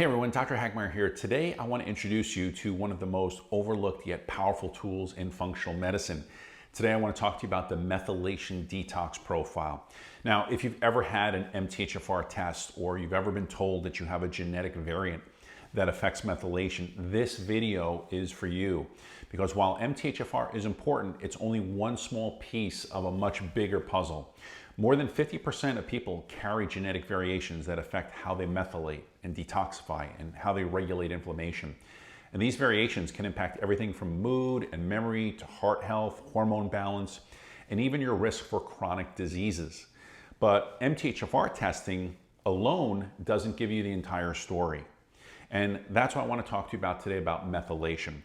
Hey everyone, Dr. Hagmeyer here. Today I want to introduce you to one of the most overlooked yet powerful tools in functional medicine. Today I want to talk to you about the methylation detox profile. Now, if you've ever had an MTHFR test or you've ever been told that you have a genetic variant that affects methylation, this video is for you. Because while MTHFR is important, it's only one small piece of a much bigger puzzle. More than 50% of people carry genetic variations that affect how they methylate and detoxify and how they regulate inflammation. And these variations can impact everything from mood and memory to heart health, hormone balance, and even your risk for chronic diseases. But MTHFR testing alone doesn't give you the entire story. And that's what I want to talk to you about today, about methylation.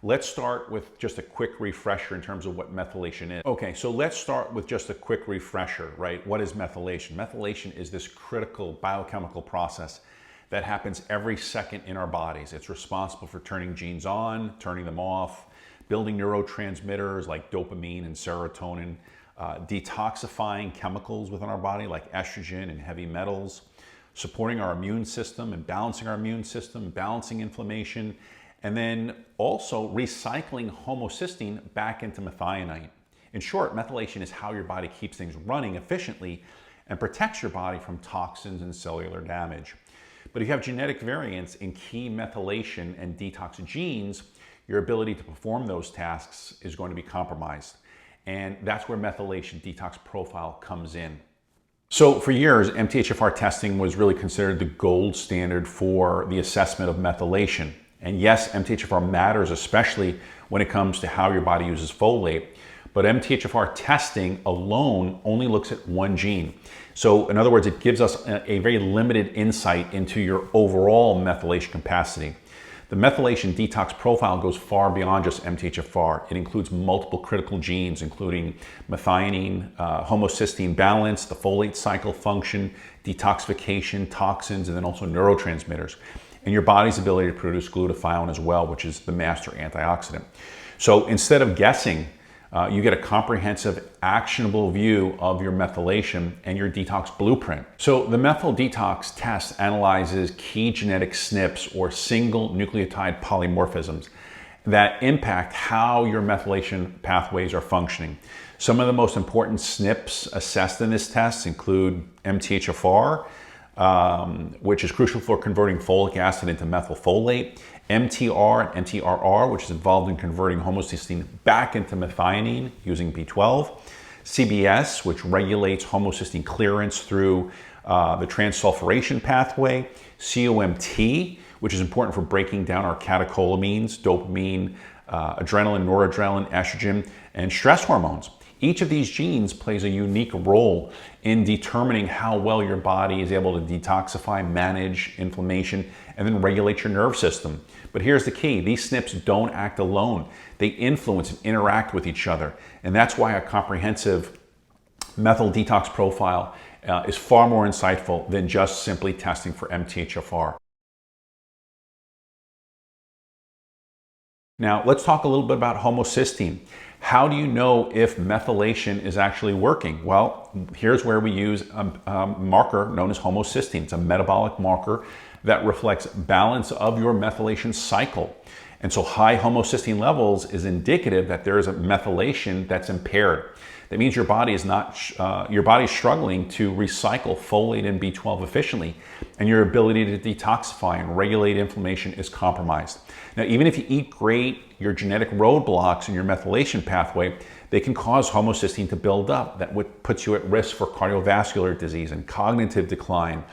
Let's start with just a quick refresher in terms of what methylation is. Okay, so let's start with just a quick refresher, right? What is methylation? Methylation is this critical biochemical process that happens every second in our bodies. It's responsible for turning genes on, turning them off, building neurotransmitters like dopamine and serotonin, detoxifying chemicals within our body like estrogen and heavy metals, supporting our immune system and balancing our immune system, balancing inflammation, and then also recycling homocysteine back into methionine. In short, methylation is how your body keeps things running efficiently and protects your body from toxins and cellular damage. But if you have genetic variants in key methylation and detox genes, your ability to perform those tasks is going to be compromised. And that's where methylation detox profile comes in. So for years, MTHFR testing was really considered the gold standard for the assessment of methylation. And yes, MTHFR matters, especially when it comes to how your body uses folate, but MTHFR testing alone only looks at one gene. So in other words, it gives us a very limited insight into your overall methylation capacity. The methylation detox profile goes far beyond just MTHFR. It includes multiple critical genes, including methionine, homocysteine balance, the folate cycle function, detoxification, toxins, and then also neurotransmitters. And your body's ability to produce glutathione as well, which is the master antioxidant. So instead of guessing, you get a comprehensive, actionable view of your methylation and your detox blueprint. So the Methyl Detox Test analyzes key genetic SNPs or single nucleotide polymorphisms that impact how your methylation pathways are functioning. Some of the most important SNPs assessed in this test include MTHFR, which is crucial for converting folic acid into methylfolate, MTR and MTRR, which is involved in converting homocysteine back into methionine using B12, CBS, which regulates homocysteine clearance through the transsulfuration pathway, COMT, which is important for breaking down our catecholamines, dopamine, adrenaline, noradrenaline, estrogen, and stress hormones. Each of these genes plays a unique role in determining how well your body is able to detoxify, manage inflammation, and then regulate your nerve system. But here's the key. These SNPs don't act alone. They influence and interact with each other. And that's why a comprehensive methyl detox profile is far more insightful than just simply testing for MTHFR. Now, let's talk a little bit about homocysteine. How do you know if methylation is actually working? Well, here's where we use a marker known as homocysteine. It's a metabolic marker that reflects balance of your methylation cycle. And so high homocysteine levels is indicative that there is a methylation that's impaired. That means your body is struggling to recycle folate and B12 efficiently, and your ability to detoxify and regulate inflammation is compromised. Now, even if you eat great, your genetic roadblocks in your methylation pathway, they can cause homocysteine to build up. That puts you at risk for cardiovascular disease and cognitive decline,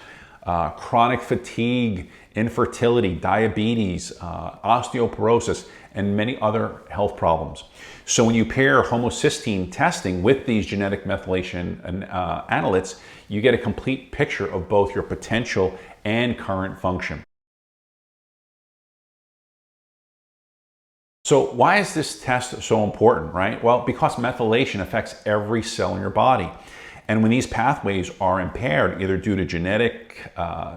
chronic fatigue, infertility, diabetes, osteoporosis, and many other health problems. So when you pair homocysteine testing with these genetic methylation analytes, you get a complete picture of both your potential and current function. So why is this test so important, right? Well, because methylation affects every cell in your body. And when these pathways are impaired, either due to genetic,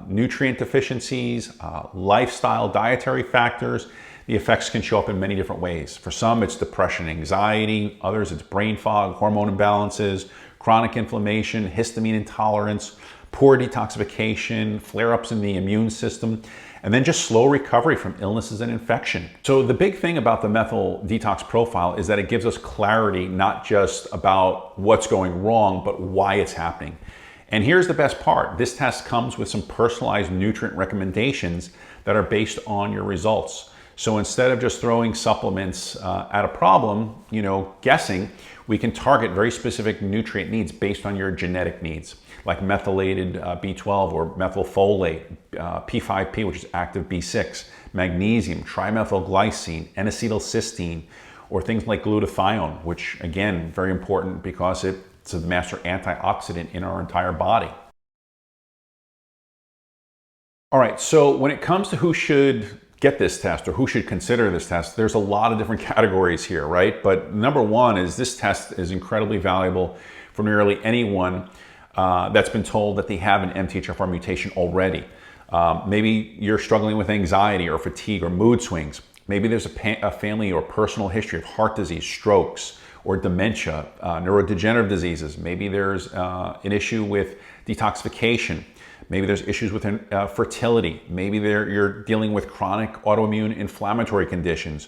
nutrient deficiencies, lifestyle, dietary factors, the effects can show up in many different ways. For some, it's depression, anxiety. Others, it's brain fog, hormone imbalances, chronic inflammation, histamine intolerance, poor detoxification, flare-ups in the immune system, and then just slow recovery from illnesses and infection. So the big thing about the methyl detox profile is that it gives us clarity, not just about what's going wrong, but why it's happening. And here's the best part. This test comes with some personalized nutrient recommendations that are based on your results. So instead of just throwing supplements at a problem, guessing, we can target very specific nutrient needs based on your genetic needs, like methylated B12 or methylfolate, P5P, which is active B6, magnesium, trimethylglycine, N-acetylcysteine, or things like glutathione, which again, very important because it's a master antioxidant in our entire body. All right, so when it comes to who should get this test or who should consider this test, there's a lot of different categories here, right? But number one is this test is incredibly valuable for nearly anyone that's been told that they have an MTHFR mutation already. Maybe you're struggling with anxiety or fatigue or mood swings. Maybe there's a family or personal history of heart disease, strokes, or dementia, neurodegenerative diseases. Maybe there's an issue with detoxification. Maybe there's issues with fertility. Maybe you're dealing with chronic autoimmune inflammatory conditions.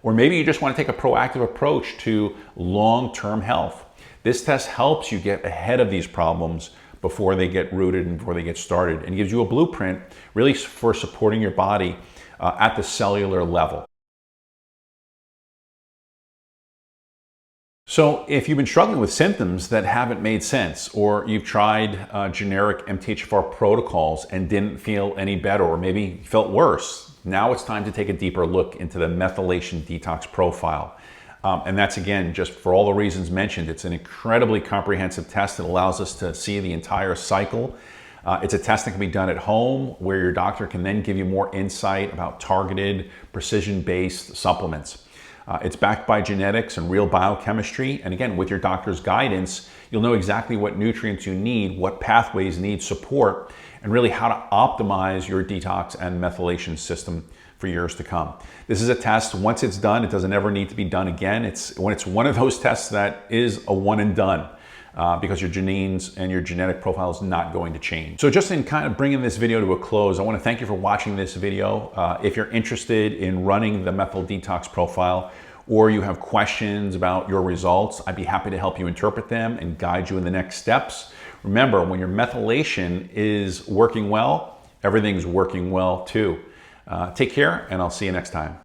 Or maybe you just want to take a proactive approach to long-term health. This test helps you get ahead of these problems before they get rooted and before they get started, and gives you a blueprint really for supporting your body at the cellular level. So if you've been struggling with symptoms that haven't made sense, or you've tried generic MTHFR protocols and didn't feel any better, or maybe felt worse, now it's time to take a deeper look into the methylation detox profile. And that's, again, just for all the reasons mentioned. It's an incredibly comprehensive test that allows us to see the entire cycle. It's a test that can be done at home, where your doctor can then give you more insight about targeted, precision-based supplements. It's backed by genetics and real biochemistry. And again, with your doctor's guidance, you'll know exactly what nutrients you need, what pathways need support, and really how to optimize your detox and methylation system for years to come. This is a test, once it's done, it doesn't ever need to be done again. It's one of those tests that is a one and done. Because your genes and your genetic profile is not going to change. So just in kind of bringing this video to a close, I want to thank you for watching this video. If you're interested in running the methyl detox profile, or you have questions about your results, I'd be happy to help you interpret them and guide you in the next steps. Remember, when your methylation is working well, everything's working well too. Take care, and I'll see you next time.